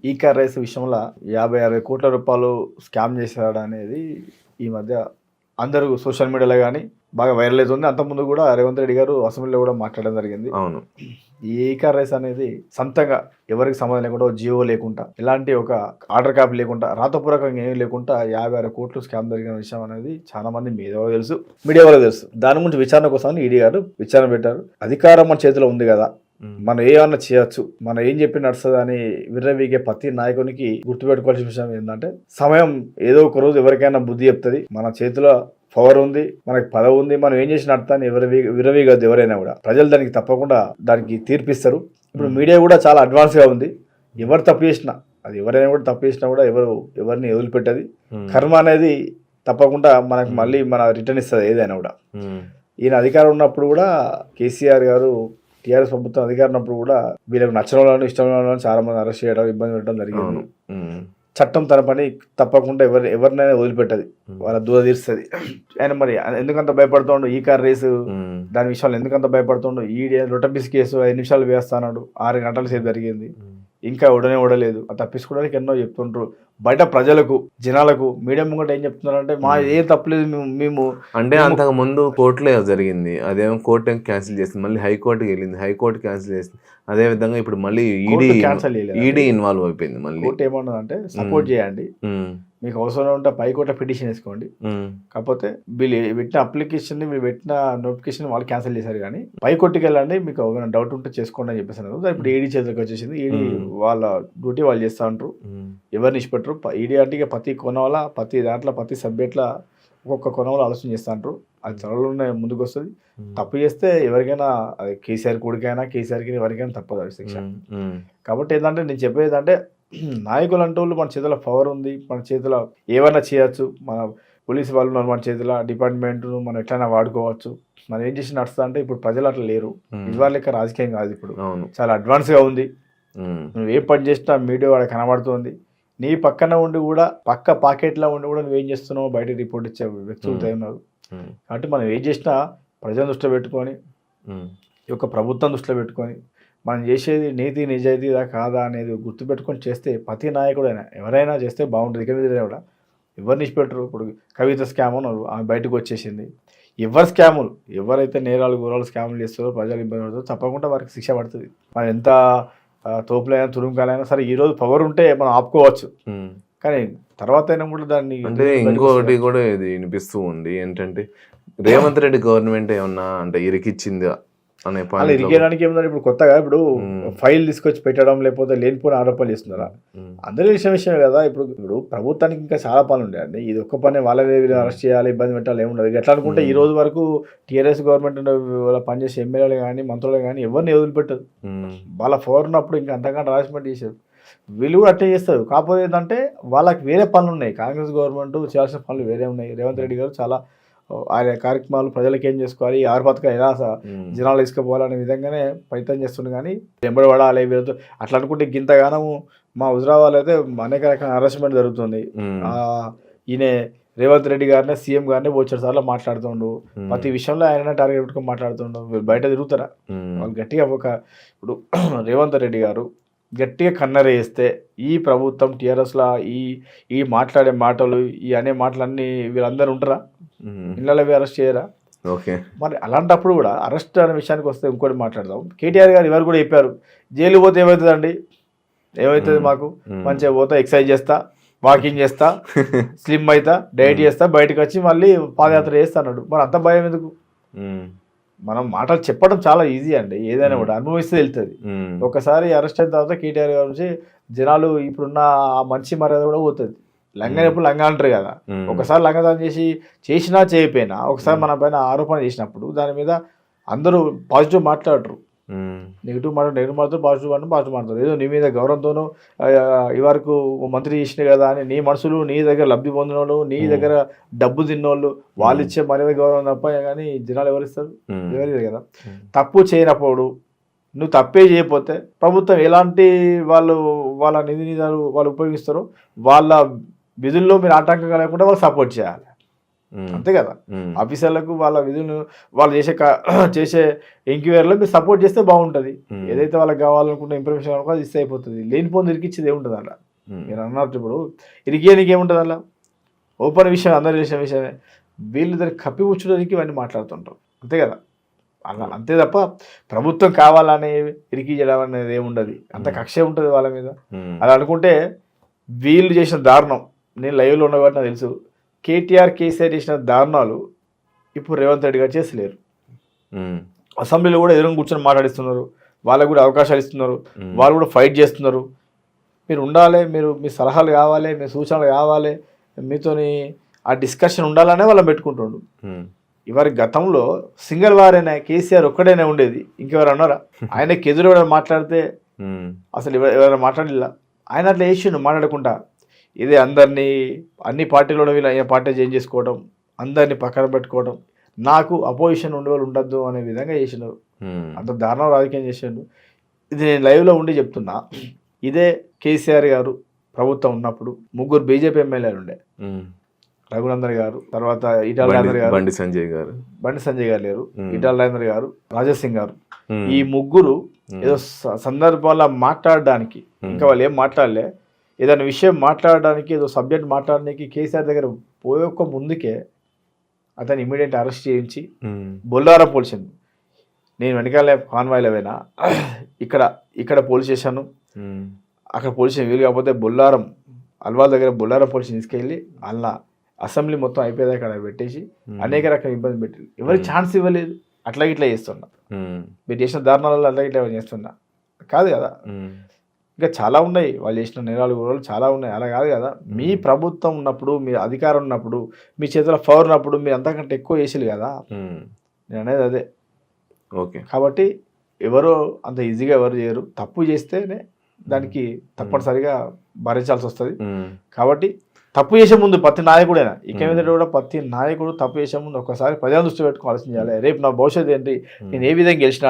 ఈ car race విషయంలో 50-60 కోట్ల రూపాయలు స్కామ్ చేశాడనేది ఈ మధ్య అందరూ సోషల్ మీడియాలో గానీ బాగా వైరల్ అవుతుంది. అంతకుముందు కూడా రేవంత్ రెడ్డి గారు అసెంబ్లీలో కూడా మాట్లాడడం జరిగింది. అవును. ఈ కార్ రేస్ అనేది సొంతంగా ఎవరికి సంబంధం లేకుండా జియో లేకుండా ఎలాంటి ఒక ఆర్డర్ కాపీ లేకుండా రాతపూర్వకంగా ఏమీ లేకుండా 50-60 కోట్లు స్కామ్ జరిగిన విషయం అనేది చాలా మంది మీడియా తెలుసు, మీడియా వాళ్ళకి తెలుసు. దాని గురించి విచారణ కోసం ఈడీ గారు విచారణ పెట్టారు. అధికారం మన చేతిలో ఉంది కదా, మనం ఏమన్నా చేయొచ్చు, మనం ఏం చెప్పి నడుస్తుంది అని విర్రవీగే ప్రతి నాయకునికి గుర్తుపెట్టుకోవాల్సిన విషయం ఏంటంటే, సమయం ఏదో ఒక రోజు ఎవరికైనా బుద్ధి చెప్తుంది. మన చేతిలో పవర్ ఉంది, మనకి పదవి ఉంది, మనం ఏం చేసి నడతాని విరవీగద్దు ఎవరైనా కూడా. ప్రజలు దానికి తప్పకుండా దానికి తీర్పిస్తారు. ఇప్పుడు మీడియా కూడా చాలా అడ్వాన్స్గా ఉంది. ఎవరు తప్పు చేసినా, అది ఎవరైనా కూడా తప్పు చేసినా కూడా ఎవరిని వదిలిపెట్టది. కర్మ అనేది తప్పకుండా మనకు మళ్ళీ మన రిటర్న్ ఇస్తుంది ఏదైనా కూడా. ఈయన అధికారం ఉన్నప్పుడు కూడా కేసీఆర్ గారు టీఆర్ఎస్ ప్రభుత్వం అధికారం ఉన్నప్పుడు కూడా వీళ్ళకి నచ్చిన వాళ్ళని ఇష్టమైన వాళ్ళని చాలా మంది అరెస్ట్ చేయడం, ఇబ్బంది పెట్టడం జరిగింది. చట్టం తన పని తప్పకుండా ఎవరినైనా వదిలిపెట్టది, వాళ్ళ దూర తీరుస్తుంది. ఆయన మరి ఎందుకంత భయపడుతుండు ఈ కార్ రేసు దాని విషయాలు ఎందుకంత భయపడుతుండు? ఈ లొటబిస్ కేసు 5 నిమిషాలు వేస్తాడు, 6 గంటల సేపు జరిగింది, ఇంకా ఉడలేదు. తప్పించుకోవడానికి ఎన్నో చెప్తుంటారు. బయట ప్రజలకు జనాలకు మీడియా ముంగట ఏం చెప్తున్నారంటే మా ఏం తప్పలేదు మేము అంటే అంతకు ముందు కోర్టులో జరిగింది, అదేమో కోర్టు క్యాన్సిల్ చేసింది, మళ్ళీ హైకోర్టుకి వెళ్ళింది, హైకోర్టు క్యాన్సిల్ చేసింది. అదే విధంగా ఇప్పుడు మళ్ళీ ఈడీ ఇన్వాల్వ్ అయిపోయింది. మళ్ళీ కోర్టు ఏమన్నదంటే సపోర్ట్ చేయండి, మీకు అవసరం ఉంటే పైకోర్టులో పిటిషన్ వేసుకోండి, కాకపోతే వీళ్ళు పెట్టిన అప్లికేషన్ వీళ్ళు పెట్టిన నోటిఫికేషన్ వాళ్ళు క్యాన్సిల్ చేశారు, కానీ పైకోర్టుకి వెళ్ళండి, మీకు ఏమైనా డౌట్ ఉంటే చేసుకోండి అని చెప్పేసారు. ఇప్పుడు ఈడీ చేతిలోకి వచ్చేసింది. ఈడీ వాళ్ళ డ్యూటీ వాళ్ళు చేస్తూ ఉంటారు, ఎవరిని ఇష్టపెట్టరు. ఈడీ అంటే ఇక ప్రతి కొనవల ప్రతి దాంట్లో ప్రతి సబ్జెక్ట్లో ఒక్కొక్క కొనవలు ఆలోచన చేస్తూ ఉంటారు. అది త్వరలోనే ముందుకు వస్తుంది. తప్పు చేస్తే ఎవరికైనా, అది కేసీఆర్ కొడుకైనా కేసీఆర్కి ఎవరికైనా తప్పదు అది శిక్ష. కాబట్టి ఏంటంటే నేను చెప్పేది అంటే, నాయకులు అంటే వాళ్ళు మన చేతిలో పవర్ ఉంది, మన చేతిలో ఏమైనా చేయొచ్చు, మన పోలీసు వాళ్ళు ఉన్నారు మన చేతిలో, డిపార్ట్మెంట్ను మనం ఎట్లయినా వాడుకోవచ్చు. మనం ఏం చేసి నడుస్తా అంటే ఇప్పుడు ప్రజలు అట్లా లేరు. ఇవాళ లెక్క రాజకీయం కాదు, ఇప్పుడు చాలా అడ్వాన్స్గా ఉంది. నువ్వు ఏ పని చేసినా మీడియా వాడ కనబడుతుంది. నీ పక్కన ఉండి కూడా పక్క పాకెట్లో ఉండి కూడా నువ్వేం చేస్తున్నావు బయట రిపోర్ట్ ఇచ్చే వ్యక్తులు ఉన్నారు. కాబట్టి మనం ఏం చేసినా ప్రజలను దృష్టిలో పెట్టుకొని, ఈ యొక్క ప్రభుత్వం దృష్టిలో పెట్టుకొని, మనం చేసేది నీతి నిజాయితీదా కాదా అనేది గుర్తుపెట్టుకొని చేస్తే ప్రతి నాయకుడైనా ఎవరైనా చేస్తే బాగుంటుంది. ఇక మీద కూడా ఎవరిని ఇష్టపెట్టరు. ఇప్పుడు కవిత స్కామ్ అన్నారు, ఆమె బయటకు వచ్చేసింది. ఎవరు స్కాములు, ఎవరైతే నేరాలు గురాలు స్కాములు చేస్తారో ప్రజలు ఇబ్బంది పడుతారో తప్పకుండా వారికి శిక్ష పడుతుంది. మనం ఎంత తోపులైనా తురుముకాలైనా సరే ఈరోజు పవర్ ఉంటే మనం ఆపుకోవచ్చు, కానీ తర్వాత అయినా కూడా దాన్ని. అంటే ఇంకోటి కూడా ఇది వినిపిస్తూ ఉంది ఏంటంటే, రేవంత్ రెడ్డి గవర్నమెంట్ ఏమన్నా అంటే ఇరికిచ్చిందా అనే వాళ్ళు ఇరికేయడానికి ఏముందంటే, ఇప్పుడు కొత్తగా ఇప్పుడు ఫైల్ తీసుకొచ్చి పెట్టడం లేకపోతే లేనిపోయిన ఆరోపణలు చేస్తున్నారా? అందరూ విషయమే కదా. ఇప్పుడు ప్రభుత్వానికి ఇంకా చాలా పనులు ఉంటాయండి. ఇది ఒక్క పని వాళ్ళే అరెస్ట్ చేయాలి, ఇబ్బంది పెట్టాలి ఏముండదు. ఎట్లా అనుకుంటే ఈ రోజు వరకు టీఆర్ఎస్ గవర్నమెంట్ పనిచేసే ఎమ్మెల్యేలు కానీ మంత్రులు కానీ ఎవరిని వదిలిపెట్టదు. వాళ్ళ పవర్ ఉన్నప్పుడు ఇంకా అంతకంటే హరాస్మెంట్ చేశారు. వీళ్ళు కూడా అట్లే చేస్తారు. కాకపోతే ఏంటంటే వాళ్ళకి వేరే పనులు ఉన్నాయి. కాంగ్రెస్ గవర్నమెంట్ చేయాల్సిన పనులు వేరే ఉన్నాయి. రేవంత్ రెడ్డి గారు చాలా ఆయన కార్యక్రమాలు ప్రజలకు ఏం చేసుకోవాలి, ఆరు పథకాలు ఎలా జనాలు తీసుకుపోవాలనే విధంగానే ప్రయత్నం చేస్తుంది. కానీ ఎంబడి పడాలి వీళ్ళతో అట్లా అనుకుంటే గింతగానము మా హుజరాబాద్ అయితే అనేక రకాల హరాస్మెంట్ జరుగుతుంది. ఈయన రేవంత్ రెడ్డి గారినే సీఎం గారినే వచ్చాడు సార్లు మాట్లాడుతుండు, ప్రతి విషయంలో ఆయన టార్గెట్ పెట్టుకొని మాట్లాడుతుండు. బయట తిరుగుతారా వాళ్ళు గట్టిగా ఇప్పుడు రేవంత్ రెడ్డి గారు గట్టిగా కన్నెర వేస్తే ఈ ప్రభుత్వం టీఆర్ఎస్లో ఈ మాట్లాడే మాటలు ఈ అనే మాటలన్నీ వీళ్ళందరూ ఉంటారా? ఇళ్ళలో అరెస్ట్ చేయరా? మరి అలాంటప్పుడు కూడా అరెస్ట్ అనే విషయానికి వస్తే ఇంకోటి మాట్లాడదాం. కేటీఆర్ గారు ఎవరు కూడా చెప్పారు, జైలు పోతే ఏమవుతుందండి, ఏమవుతుంది మాకు, మంచిగా పోతా, ఎక్సర్సైజ్ చేస్తా, వాకింగ్ చేస్తా, స్లిమ్ అవుతా, డైట్ చేస్తా, బయటకు వచ్చి మళ్ళీ పాదయాత్ర చేస్తా అన్నాడు. మరి అంత భయం ఎందుకు? మనం మాటలు చెప్పడం చాలా ఈజీ అండి, ఏదైనా కూడా అనుభవిస్తే వెళ్తుంది. ఒకసారి అరెస్ట్ అయిన తర్వాత కేటీఆర్ గారి నుంచి జనాలు ఇప్పుడున్న ఆ మంచి మర్యాద కూడా పోతుంది. లంగా ఎప్పుడు లంగా అంటారు కదా, ఒకసారి లంగదానం చేసినా చేయకపోయినా ఒకసారి మన పైన ఆరోపణ చేసినప్పుడు దాని మీద అందరూ పాజిటివ్ మాట్లాడరు, నెగిటివ్ మాట్లాడతారు, పాజిటివ్ మాట్లాడతారు. ఏదో నీ మీద గౌరవంతోనూ ఈ వరకు మంత్రి చేసిన కదా అని నీ మనుషులు, నీ దగ్గర లబ్ధి పొందిన వాళ్ళు, నీ దగ్గర డబ్బు తిన్నోళ్ళు, వాళ్ళు ఇచ్చే మర్యాద గౌరవం తప్ప కానీ జనాలు ఎవరిస్తారు? ఎవరు కదా. తప్పు చేయనప్పుడు నువ్వు తప్పే చేయకపోతే ప్రభుత్వం ఎలాంటి వాళ్ళ నిధులు వాళ్ళు ఉపయోగిస్తారో వాళ్ళ విధుల్లో మీరు ఆటంకంగా లేకుండా వాళ్ళు సపోర్ట్ చేయాలి. అంతే కదా. ఆఫీసర్లకు వాళ్ళ విధులను వాళ్ళు చేసే ఎంక్వైరీలో మీరు సపోర్ట్ చేస్తే బాగుంటుంది. ఏదైతే వాళ్ళకి కావాలనుకున్న ఇన్ఫర్మేషన్ కావాలో అది ఇస్తే అయిపోతుంది. లేనిపోని ఇరికిచ్చేది ఏముంటుంది అలా. మీరు అన్నట్టు ఇప్పుడు ఇరికేయడానికి ఏముంటుంది అలా, ఓపెన్ విషయం అందరూ చేసిన విషయమే. వీళ్ళు దాన్ని కప్పిపుచ్చడానికి ఇవన్నీ మాట్లాడుతుంటారు అంతే కదా. అలా అంతే తప్ప ప్రభుత్వం కావాలనే ఇరికి చేయడం అనేది ఏముండదు. అంత కక్ష ఉంటుంది వాళ్ళ మీద. అలా అనుకుంటే వీళ్ళు చేసిన దారుణం, నేను లైవ్లో ఉన్న కాబట్టి నాకు తెలుసు, కేటీఆర్ కేసీఆర్ చేసిన దారుణాలు ఇప్పుడు రేవంత్ రెడ్డి గారు చేసలేరు. అసెంబ్లీలో కూడా ఎదురు కూర్చొని మాట్లాడిస్తున్నారు, వాళ్ళకు కూడా అవకాశాలు ఇస్తున్నారు, వాళ్ళు కూడా ఫైట్ చేస్తున్నారు. మీరు ఉండాలి, మీరు మీ సలహాలు కావాలి, మీ సూచనలు కావాలి, మీతోని ఆ డిస్కషన్ ఉండాలనే వాళ్ళని పెట్టుకుంటుండు. ఇవారి గతంలో సింగిల్ వారైనా కేసీఆర్ ఒక్కడైనా ఉండేది, ఇంకెవరు అన్నారా? ఆయనకి ఎదురు మాట్లాడితే అసలు ఎవరైనా మాట్లాడిలా. ఆయన అట్లా వేసిండు మాట్లాడకుండా. ఇదే అందరినీ అన్ని పార్టీలో వీళ్ళు ఆయన పార్టీ చేంజ్ చేసుకోవడం, అందరినీ పక్కన పెట్టుకోవడం, నాకు అపోజిషన్ ఉండేవాళ్ళు ఉండద్దు అనే విధంగా చేసిండు. అంత దారుణం రాజకీయం చేసిండు. ఇది నేను లైవ్లో ఉండి చెప్తున్నా. ఇదే కేసీఆర్ గారు ప్రభుత్వం ఉన్నప్పుడు 3 బీజేపీ ఎమ్మెల్యేలు ఉండే, రఘునందన్ గారు, తర్వాత ఈటాల రాజేందర్ గారు, బండి సంజయ్ గారు లేరు, ఈటాల రాజేందర్ గారు, రాజాసింగ్ గారు. ఈ 3 ఏదో సందర్భాల్లో మాట్లాడడానికి, ఇంకా వాళ్ళు ఏం మాట్లాడలే, ఏదైనా విషయం మాట్లాడడానికి, ఏదో సబ్జెక్ట్ మాట్లాడడానికి కేసీఆర్ దగ్గర పోయొక్క ముందుకే అతను ఇమీడియట్ అరెస్ట్ చేయించి బొల్లారం పోలీసుని, నేను వెనకాల కాన్వాయ్లో పోయినా, ఇక్కడ పోలీస్ స్టేషన్, అక్కడ పోలీస్ స్టేషన్ వీలు కాకపోతే బొల్లారం అల్వాల్ దగ్గర బొల్లారం పోలీసుని తీసుకెళ్ళి అలా అసెంబ్లీ మొత్తం అయిపోయేదా అక్కడ పెట్టేసి అనేక రకాల ఇబ్బంది పెట్టి ఎవరికి ఛాన్స్ ఇవ్వలేదు. అట్లా ఇట్లా చేస్తున్నా, మీరు చేసిన దారుణాలలో అట్లా ఇట్లా చేస్తున్నా కాదు కదా. ఇంకా చాలా ఉన్నాయి వాళ్ళు చేసిన నేరాలు కూడా చాలా ఉన్నాయి. అలా కాదు కదా. మీ ప్రభుత్వం ఉన్నప్పుడు, మీ అధికారం ఉన్నప్పుడు, మీ చేతిలో పవర్ ఉన్నప్పుడు మీరు అంతకంటే ఎక్కువ చేసేది కదా. నేను అనేది అదే. ఓకే. కాబట్టి ఎవరో అంత ఈజీగా ఎవరు చేయరు. తప్పు చేస్తేనే దానికి తప్పనిసరిగా భరించాల్సి వస్తుంది. కాబట్టి తప్పు చేసే ముందు ప్రతి నాయకుడైనా, ఇక మీద కూడా ప్రతి నాయకుడు తప్పు చేసే ముందు ఒకసారి ప్రజల దృష్టి పెట్టుకుని ఆలోచించాలి. రేపు నా భవిష్యత్తు ఏంటి, నేను ఏ విధంగా గెలిచినా,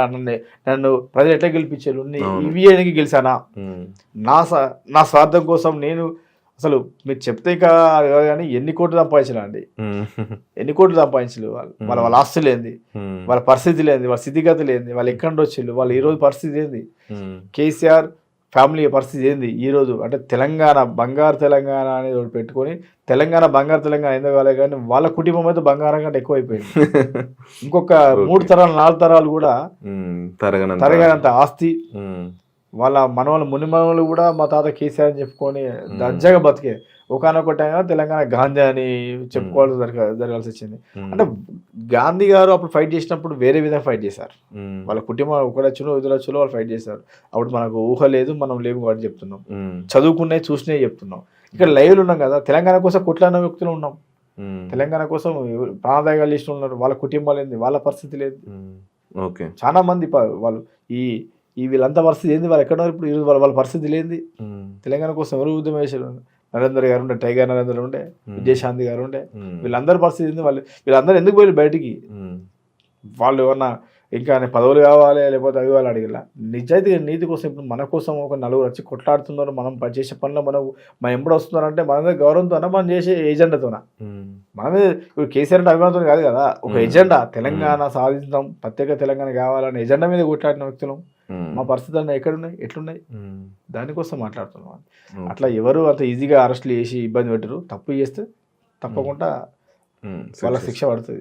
నన్ను ప్రజలు ఎట్లా గెలిపించారు, ఇవి ఏనికి గెలిచానా, నా స్వార్థం కోసం నేను అసలు మీరు చెప్తే కానీ ఎన్ని కోట్లు సంపాదించలే అండి, ఎన్ని కోట్లు సంపాదించలేదు వాళ్ళు. వాళ్ళ ఆస్తులు ఏంది, వాళ్ళ పరిస్థితి లేని, వాళ్ళ స్థితిగతులు ఏంది, వాళ్ళు ఎక్కడి వచ్చిళ్ళు, వాళ్ళు ఈ రోజు పరిస్థితి ఏంది, కేసీఆర్ ఫ్యామిలీ పరిస్థితి ఏంది ఈరోజు. అంటే తెలంగాణ బంగారు తెలంగాణ అనేది ఒకటి పెట్టుకొని తెలంగాణ బంగారు తెలంగాణ ఎందుకు కాలే కానీ వాళ్ళ కుటుంబం అయితే బంగారం కంటే ఎక్కువైపోయింది. ఇంకొక 3 తరాలు 4 తరాలు కూడా తరగనంత ఆస్తి. వాళ్ళ మనవాళ్ళు ముని మనవాళ్ళు కూడా మా తాత కేసీఆర్ అని చెప్పుకొని దర్జాగా బతికే. ఒకనొక టైం తెలంగాణ గాంధీ అని చెప్పుకోవాల్సి జరగాల్సి వచ్చింది. అంటే గాంధీ గారు అప్పుడు ఫైట్ చేసినప్పుడు వేరే విధంగా ఫైట్ చేశారు. వాళ్ళ కుటుంబం ఒకడొచ్చునో ఎదురొచ్చులో వాళ్ళు ఫైట్ చేశారు. అప్పుడు మనకు ఊహ లేదు, మనం లేము కాబట్టి చెప్తున్నాం. చదువుకునే చూసినే చెప్తున్నాం. ఇక్కడ లైవ్లు ఉన్నాం కదా, తెలంగాణ కోసం కొట్లాడిన వ్యక్తులు ఉన్నాం. తెలంగాణ కోసం ప్రాణదాయాలు చేసిన ఉన్నారు. వాళ్ళ కుటుంబాలు ఏంది, వాళ్ళ పరిస్థితి లేదు. ఓకే. చాలా మంది వాళ్ళు ఈ వీళ్ళంతా పరిస్థితి ఏంది, వాళ్ళు ఎక్కడ ఇప్పుడు ఈరోజు వాళ్ళ పరిస్థితి లేనిది. తెలంగాణ కోసం ఎవరు ఉద్యమం చేశారు? నరేందర్ గారు ఉండే, టైగర్ నరేందర్ ఉండే, విజయశాంతి గారు ఉండే. వీళ్ళందరి పరిస్థితి ఏంది, వీళ్ళందరూ ఎందుకు పోయి బయటికి? వాళ్ళు ఏమన్నా ఇంకా పదవులు కావాలి లేకపోతే అవి వాళ్ళు అడిగిలా. నిజాయితీగా నీతి కోసం ఇప్పుడు మన కోసం ఒక 4 వచ్చి కొట్లాడుతున్నారు. మనం చేసే పనిలో మనం ఎప్పుడు వస్తున్నారంటే మన మీద గౌరవంతోనా, మనం చేసే ఏజెండాతోనా? మన మీద ఇప్పుడు కేసీఆర్ అంటే అభిమానంతో కాదు కదా, ఒక ఎజెండా. తెలంగాణ సాధించడం, ప్రత్యేక తెలంగాణ కావాలనే ఎజెండా మీద కొట్లాడిన వ్యక్తులు. మా పరిస్థితులు ఎక్కడున్నాయి, ఎట్లున్నాయి, దానికోసం మాట్లాడుతున్నాం. అట్లా ఎవరు అంత ఈజీగా అరెస్టులు చేసి ఇబ్బంది పెట్టరు. తప్పు చేస్తే తప్పకుండా వాళ్ళ శిక్ష పడుతుంది.